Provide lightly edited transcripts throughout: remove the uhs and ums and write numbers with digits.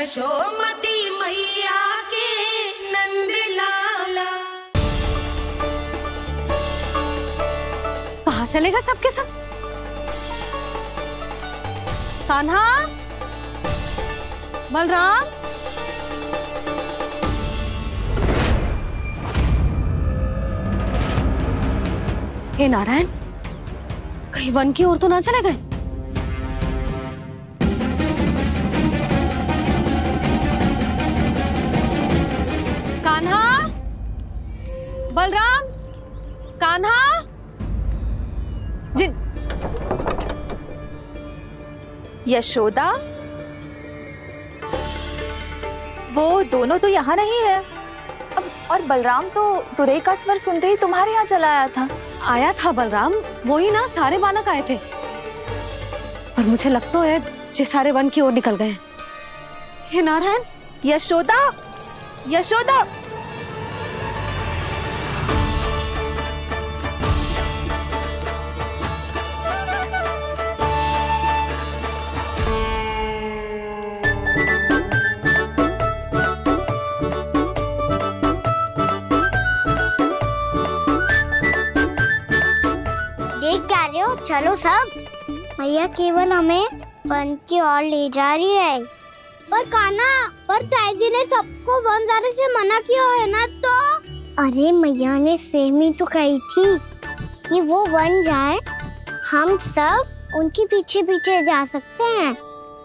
यशोमती मैया के नंद लाला। कहाँ चलेगा सबके सब? कान्हा, बलराम, हे नारायण, कहीं वन की ओर तो ना चले गए? कान्हा, बलराम, कान्हा, जिन यशोदा, वो दोनों तो यहाँ नहीं है। अब और बलराम तो तुरई का स्वर सुनते ही तुम्हारे यहाँ चला आया था। आया था बलराम, वो ही ना, सारे बालक आए थे। पर मुझे लगता है ये सारे वन की ओर निकल गए। हे नारायण, यशोदा, यशोदा, चलो सब, मैया केवल हमें वन की ओर ले जा रही है। पर कान्हा, पर ताईजी ने सबको वन जाने से मना किया है ना तो? अरे मैया ने सेम ही तो कही थी कि वो वन जाए, हम सब उनके पीछे पीछे जा सकते हैं।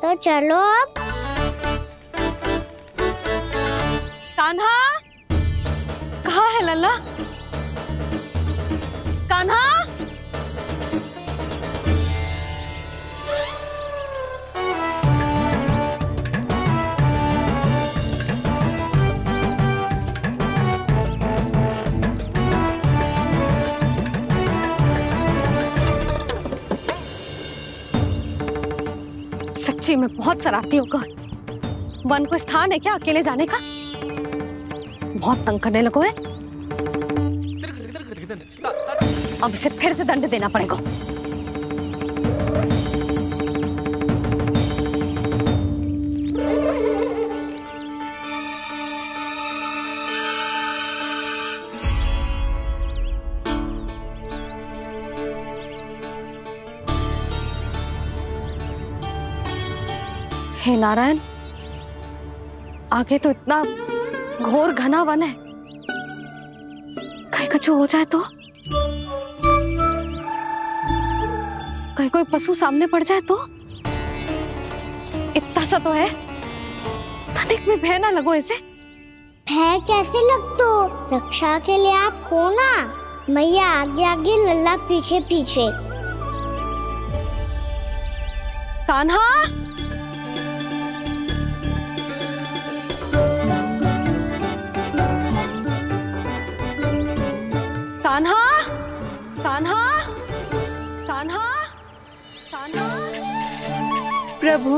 तो चलो अब। कान्हा, कहाँ है लल्ला? कान्हा, सच्ची में बहुत शरारती होगा। वन को स्थान है क्या अकेले जाने का? बहुत तंग करने लगो है। अब इसे फिर से दंड देना पड़ेगा। हे नारायण, आगे तो इतना घोर घना वन है, कहीं कुछ हो जाए तो? कहीं कोई पशु सामने पड़ जाए तो? इतना सा तो है, तनिक में भय ना लगो ऐसे। भय कैसे लग तो? रक्षा के लिए आप हो ना। मैया आगे आगे, लल्ला पीछे पीछे। कान्हा, कान्हा, कान्हा, कान्हा, कान्हा। प्रभु,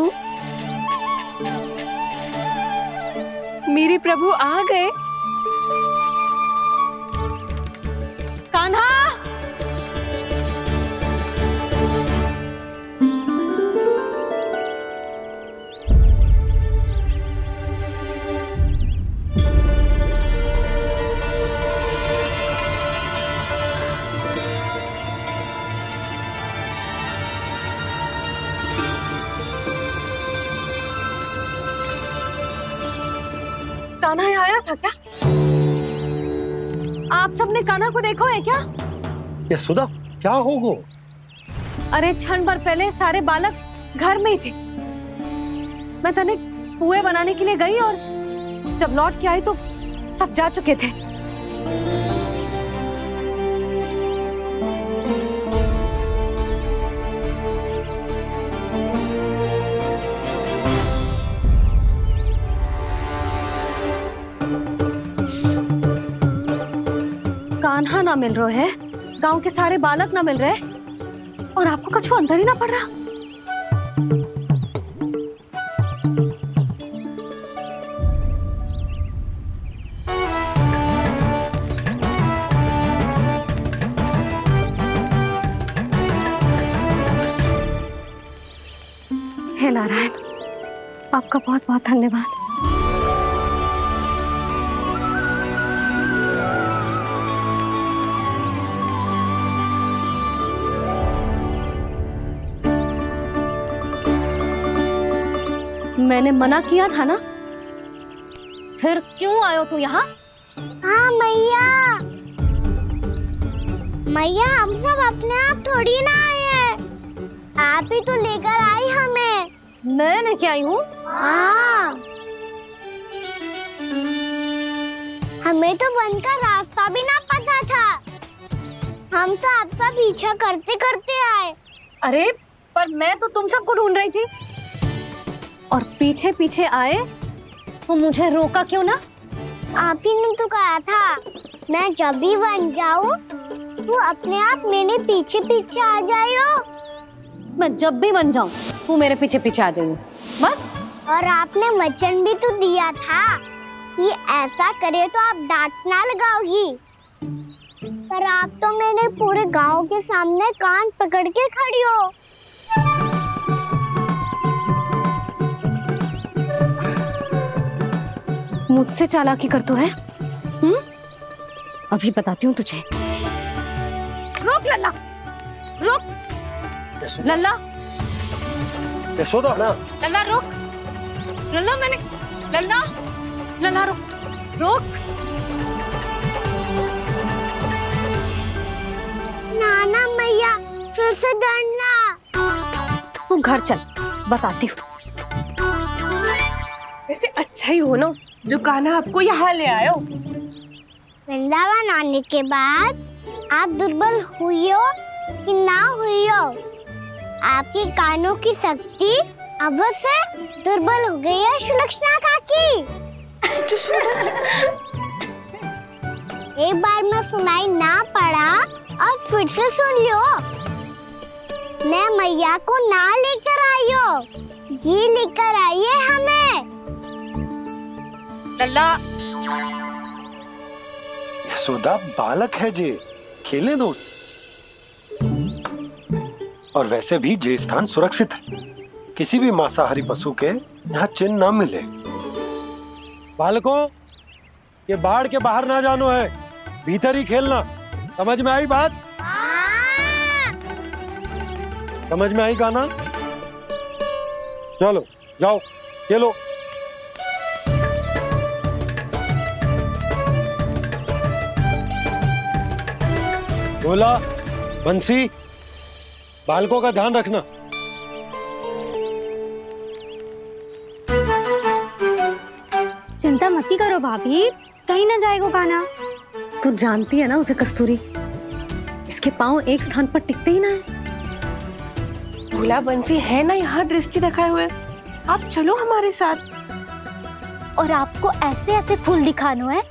मेरे प्रभु आ गए। कान्हा, कान्हा आया था क्या? आप सबने कान्हा को देखो है क्या? यशोदा, क्या होगा? अरे क्षण भर पहले सारे बालक घर में ही थे। मैं तनिक पुए बनाने के लिए गई और जब लौट के आई तो सब जा चुके थे। कान्हा ना मिल रहा है, गांव के सारे बालक ना मिल रहे, और आपको कछु अंदर ही ना पड़ रहा। हे नारायण, आपका बहुत बहुत धन्यवाद। मैंने मना किया था ना, फिर क्यों आयो तू यहाँ? हाँ मैया, मैया हम सब अपने आप थोड़ी ना आए हैं, आप ही तो लेकर आई हमें। मैं लेके आई हूँ? हाँ, हमें तो वन का रास्ता भी ना पता था, हम तो आपका पीछा करते करते आए। अरे पर मैं तो तुम सबको ढूंढ रही थी, और पीछे पीछे आए तो मुझे रोका क्यों ना? आप ही ने तो कहा था मैं जब भी बन जाऊं तू अपने आप मेरे पीछे पीछे आ जाइयो। मैं जब भी बन जाऊं तू मेरे पीछे पीछे आ जाइयो बस। और आपने वचन भी तो दिया था कि ऐसा करे तो आप डांट ना लगाओगी, पर आप तो मेरे पूरे गांव के सामने कान पकड़ के खड़ी हो। मुझसे चालाकी कर तो है? अभी बताती हूँ तुझे। रुक लल्ला, रुक लल्ला, यशोदा ना। लल्ला रुक, लल्ला मैंने, लल्ला, लल्ला रुक, रुक। नाना मैया फिर से डरना। तू घर चल, बताती हूँ। वैसे अच्छा ही हो ना जो कान्हा आपको यहाँ ले आयो। वृंदावन आने के बाद आप दुर्बल हुई हो कि ना हुई हो, आपके कानों की शक्ति अब से दुर्बल हो गई है सुलक्षणा काकी। एक बार में सुनाई ना पड़ा और फिर से सुन लियो। मैं मैया को ना लेकर आई हो, जी लेकर आई है हमें। लल्ला, यशोदा बालक है जे, खेले दो। और वैसे भी जे स्थान सुरक्षित है, किसी भी मांसाहारी पशु के यहाँ चिन्ह ना मिले। बालकों, ये बाढ़ के बाहर ना जानो है, भीतर ही खेलना। समझ में आई बात? समझ में आई गाना? चलो जाओ खेलो। बोला बंसी, बालकों का ध्यान रखना। चिंता मत करो भाभी, कहीं ना जाएगा कान्हा। तू जानती है ना उसे कस्तूरी, इसके पांव एक स्थान पर टिकते ही ना है। भोला बंसी है ना यहाँ दृष्टि रखाए हुए, आप चलो हमारे साथ। और आपको ऐसे ऐसे फूल दिखानो है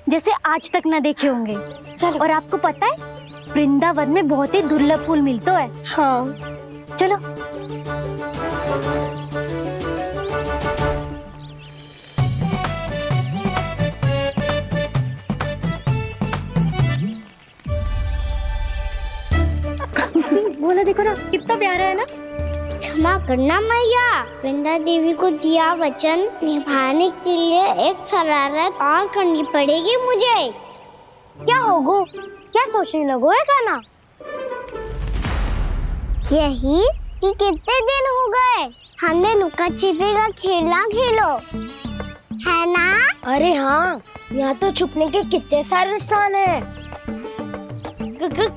जैसे आज तक न देखे होंगे। चलो। और आपको पता है वृंदावन में बहुत ही दुर्लभ फूल मिलते हैं। हाँ चलो। बोला देखो ना कितना प्यारा है ना। क्षमा करना मैया, वृंदा देवी को दिया वचन निभाने के लिए एक शरारत और करनी पड़ेगी मुझे। क्या होगो? क्या सोचने लगो है कान्हा? यही कि कितने दिन हो गए हमने लुका छिपी का खेलना खेलो, है ना? अरे हाँ, यहाँ तो छुपने के कितने सारे स्थान है।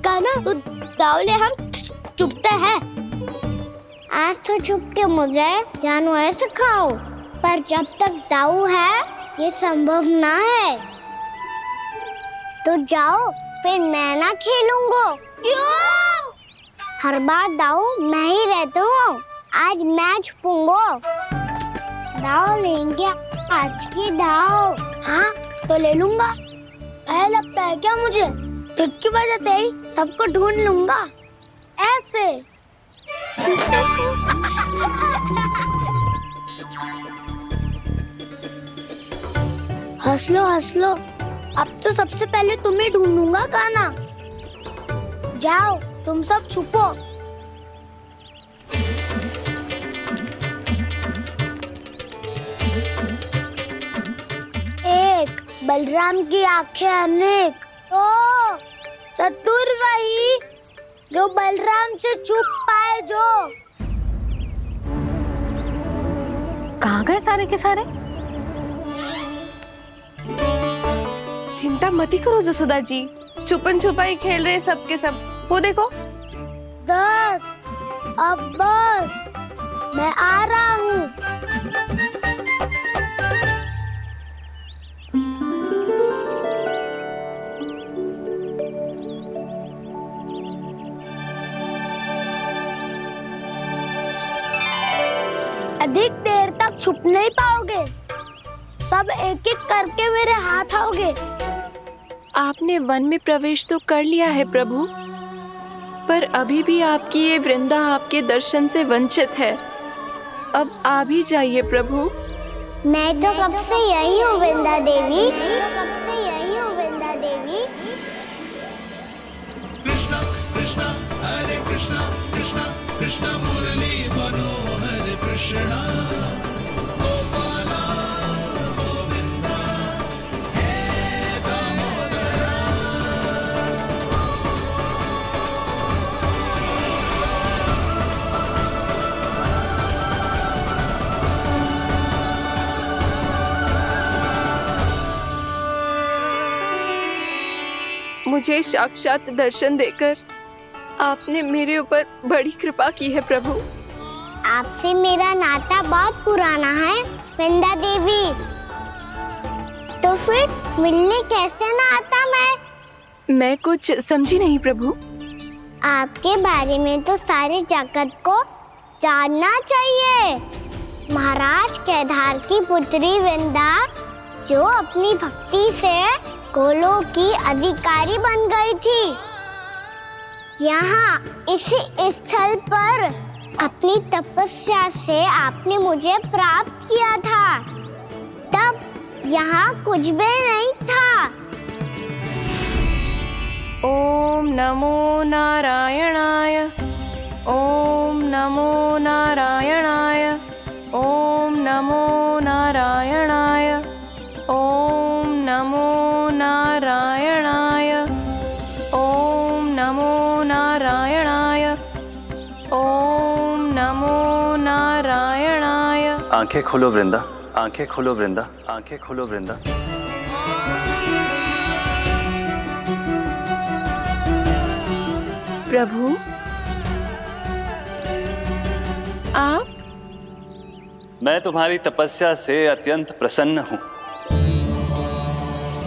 कान्हा तो दावले हम छुपते हैं। आज तो छुप के मुझे जानवर सिखाओ, पर जब तक दाऊ है ये संभव ना है। तो जाओ, फिर मैं ना खेलूंगा। क्यों? हर बार दाऊ मैं ही रहता हूँ, आज मैं छुपूंगा। दाऊ लेंगे आज की दाऊ। हाँ तो ले लूंगा। ऐसा लगता है क्या मुझे? चुटकी बजाते ही सबको ढूंढ लूंगा ऐसे। हंस लो, अब तो सबसे पहले तुम्हें ढूंढूंगा कान्हा। जाओ तुम सब छुपो। बलराम की आंखें अनेक। तो चतुर वही जो बलराम से छुप पाए। जो कहाँ गए सारे के सारे? चिंता मत करो जसोदा जी, छुपन छुपाई खेल रहे सब के सब। वो देखो 10 अब बस, मैं आ रहा हूँ। अधिक देर तक छुप नहीं पाओगे, सब एक एक करके मेरे हाथ आओगे। आपने वन में प्रवेश तो कर लिया है प्रभु, पर अभी भी आपकी ये वृंदा आपके दर्शन से वंचित है। अब आ भी जाइए प्रभु। मैं तो कब से यही हूँ वृंदा देवी, कब से यही हूँ वृंदा देवी। कृष्णा कृष्णा हरे कृष्णा, कृष्णा कृष्णा मुरली मनोहर कृष्णा, गोपाला गोविंदा हे दामोदरा। मुझे साक्षात दर्शन देकर आपने मेरे ऊपर बड़ी कृपा की है प्रभु। आपसे मेरा नाता बहुत पुराना है वृंदा देवी, तो फिर मिलने कैसे ना आता मैं कुछ समझी नहीं प्रभु। आपके बारे में तो सारे जगत को जानना चाहिए। महाराज केदार की पुत्री वृंदा, जो अपनी भक्ति से गोलों की अधिकारी बन गई थी, यहाँ इसी स्थल पर अपनी तपस्या से आपने मुझे प्राप्त किया था। तब यहाँ कुछ भी नहीं था। ओम नमो नारायणाय, ओम नमो नारायणाय, ओम नमो नारायणाय, ओम नमो नारायणाय, ओम नमो नारायणाय, ओम नमो नारायणाय। आंखें खोलो वृंदा, आंखें खोलो वृंदा, आंखें खोलो वृंदा। प्रभु आप? मैं तुम्हारी तपस्या से अत्यंत प्रसन्न हूं।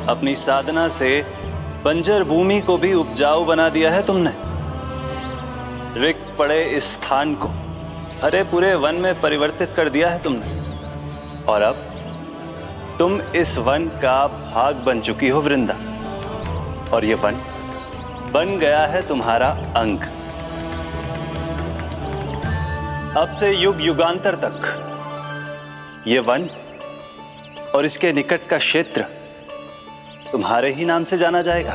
अपनी साधना से बंजर भूमि को भी उपजाऊ बना दिया है तुमने। रिक्त पड़े इस स्थान को हरे पूरे वन में परिवर्तित कर दिया है तुमने। और अब तुम इस वन का भाग बन चुकी हो वृंदा, और ये वन बन गया है तुम्हारा अंग। अब से युग युगांतर तक ये वन और इसके निकट का क्षेत्र तुम्हारे ही नाम से जाना जाएगा।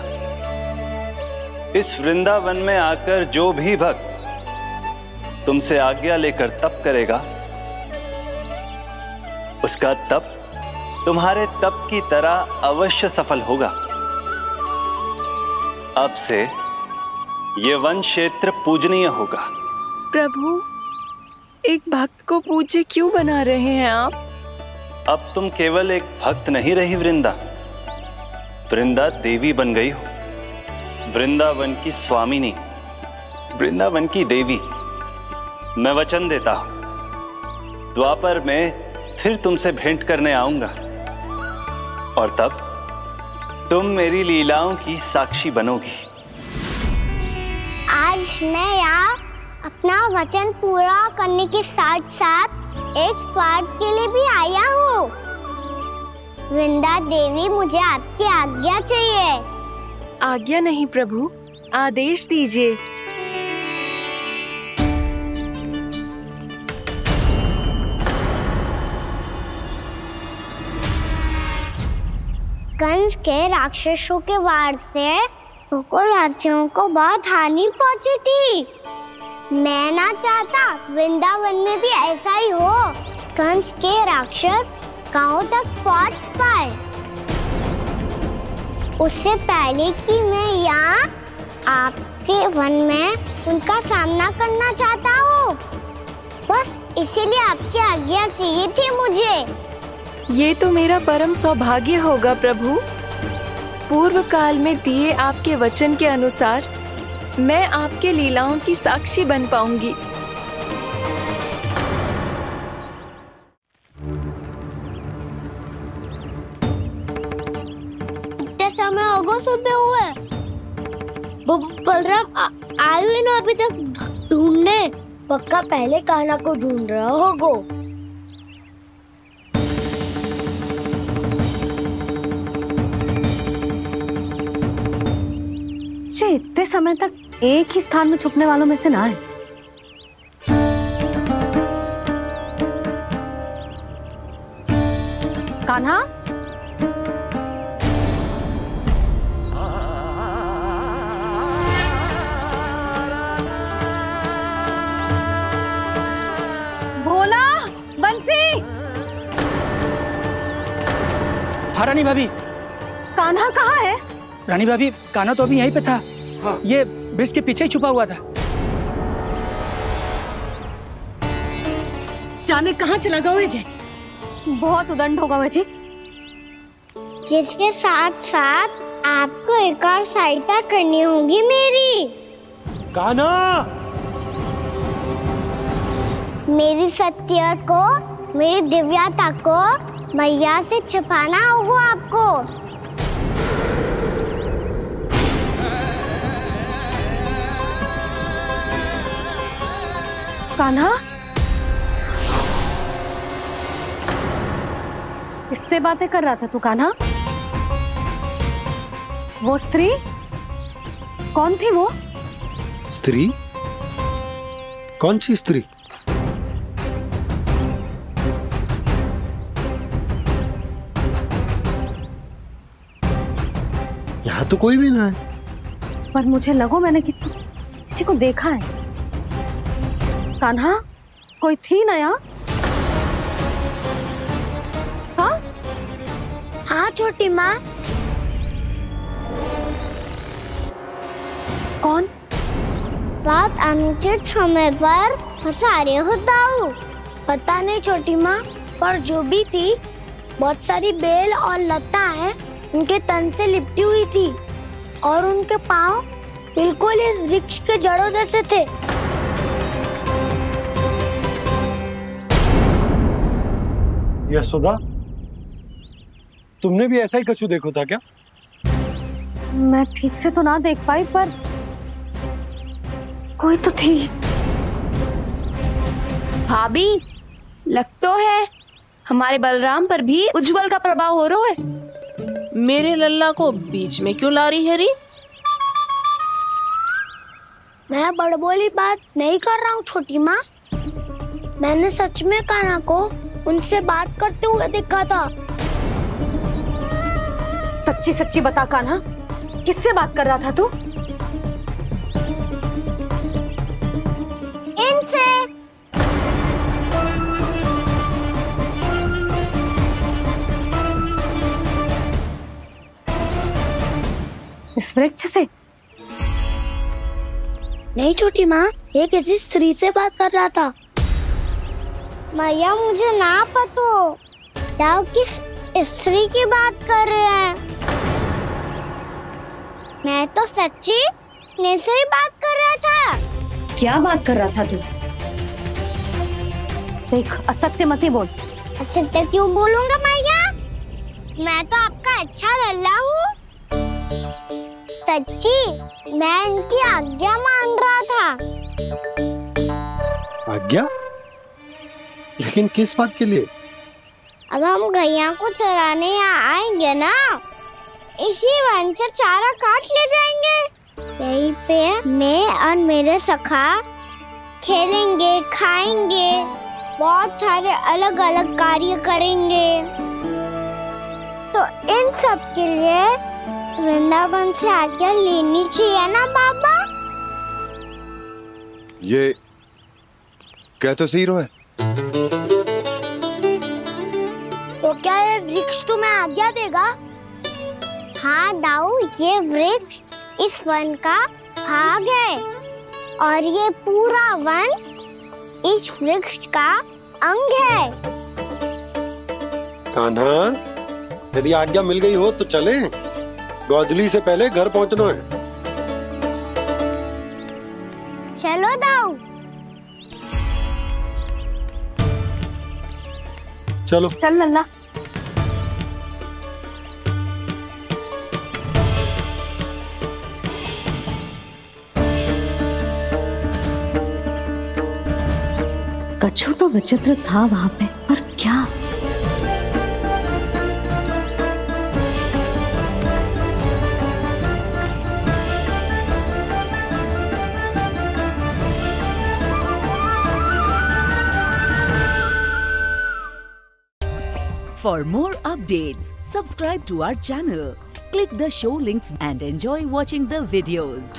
इस वृंदावन में आकर जो भी भक्त तुमसे आज्ञा लेकर तप करेगा, उसका तप तुम्हारे तप की तरह अवश्य सफल होगा। अब से ये वन क्षेत्र पूजनीय होगा। प्रभु, एक भक्त को पूज्य क्यों बना रहे हैं आप? अब तुम केवल एक भक्त नहीं रही वृंदा, वृंदा देवी बन गई हो। वृंदावन की स्वामिनी, वृंदावन की देवी। मैं वचन देता हूं, द्वापर में फिर तुमसे भेंट करने आऊंगा, और तब तुम मेरी लीलाओं की साक्षी बनोगी। आज मैं यहाँ अपना वचन पूरा करने के साथ साथ एक स्वार्थ के लिए भी आया हूँ। वृंदा देवी, मुझे आपकी आज्ञा चाहिए। आज्ञा नहीं प्रभु, आदेश दीजिए। कंस के राक्षसों के वार से गोकुलवासियों को बहुत हानि पहुंची थी। मैं ना चाहता वृंदावन में भी ऐसा ही हो। कंस के राक्षस गांव तक पहुंच पाए। उससे पहले कि मैं यहाँ आपके वन में उनका सामना करना चाहता हूँ। बस इसीलिए आपकी आज्ञा चाहिए थी मुझे। ये तो मेरा परम सौभाग्य होगा प्रभु। पूर्व काल में दिए आपके वचन के अनुसार मैं आपके लीलाओं की साक्षी बन पाऊंगी। इतने समय होगा सुबह हुए, बलराम आए हुए ना अभी तक ढूंढने। पक्का पहले कान्हा को ढूंढ रहा होगो। इतने समय तक एक ही स्थान में छुपने वालों में से ना है। कान्हा, भोला, बंसी। हाँ रानी भाभी। कान्हा कहाँ है? रानी भाभी, कान्हा तो अभी यहीं पे था। हाँ। ये ब्रिज के पीछे ही छुपा हुआ था। जाने कहाँ चला गया जी? बहुत उदंड होगा जी। जिसके साथ साथ आपको एक और सहायता करनी होगी मेरी। कान्हा, मेरी सत्य को, मेरी दिव्यता को मैया से छिपाना होगा आपको। कान्हा, इससे बातें कर रहा था तू कान्हा? वो स्त्री कौन थी? वो स्त्री? कौन सी स्त्री? यहाँ तो कोई भी ना है। पर मुझे लगो मैंने किसी को देखा है। कान्हा, कोई थी ना यहाँ? हाँ? हाँ छोटी माँ। कौन? रात अनुचित समय पर फंसारे होता हूँ। पता नहीं छोटी माँ, पर जो भी थी बहुत सारी बेल और लता है उनके तन से लिपटी हुई थी और उनके पाँव बिल्कुल इस वृक्ष के जड़ों जैसे थे। यशोदा, तुमने भी ऐसा ही कछु देखो था क्या? मैं ठीक से तो ना देख पाई, पर कोई तो थी। भाभी, लग तो है हमारे बलराम पर भी उज्जवल का प्रभाव हो रहा है। मेरे लल्ला को बीच में क्यों ला रही है री? मैं बड़बोली बात नहीं कर रहा हूँ छोटी माँ। मैंने सच में कान्हा को उनसे बात करते हुए देखा था। सच्ची सच्ची बता कान्हा, किससे बात कर रहा था तू? इनसे। इस वृक्ष से? नहीं छोटी माँ, ये किसी स्त्री से बात कर रहा था। मैया मुझे ना पता दाव किस स्त्री की बात कर रहे हैं। मैं तो सच्ची ने से ही बात कर रहा था। क्या बात कर रहा था तू? देख, असत्य मत ही बोल। असत्य क्यों बोलूंगा मैया? मैं तो आपका अच्छा लल्ला हूँ। सच्ची मैं इनकी आज्ञा मान रहा था। आज्ञा? लेकिन किस बात के लिए? अब हम गैया को चराने यहाँ आएंगे ना, इसी वन से चारा काट ले जाएंगे। यहीं पे मैं और मेरे सखा खेलेंगे, खाएंगे, बहुत सारे अलग अलग कार्य करेंगे। तो इन सब के लिए वृंदावन से आज्ञा लेनी चाहिए ना बाबा? ये क्या तो सही रो है। तो क्या ये वृक्ष तुम्हें आज्ञा देगा? हाँ दाऊ, ये वृक्ष इस वन का भाग है और ये पूरा वन इस वृक्ष का अंग है। कान्हा, यदि आज्ञा मिल गई हो तो चले, गोधूली से पहले घर पहुंचना है। चलो दाऊ। चलो चल लल्ला। कछु तो विचित्र था वहां पे, पर क्या? For more updates, subscribe to our channel, click the show links and enjoy watching the videos.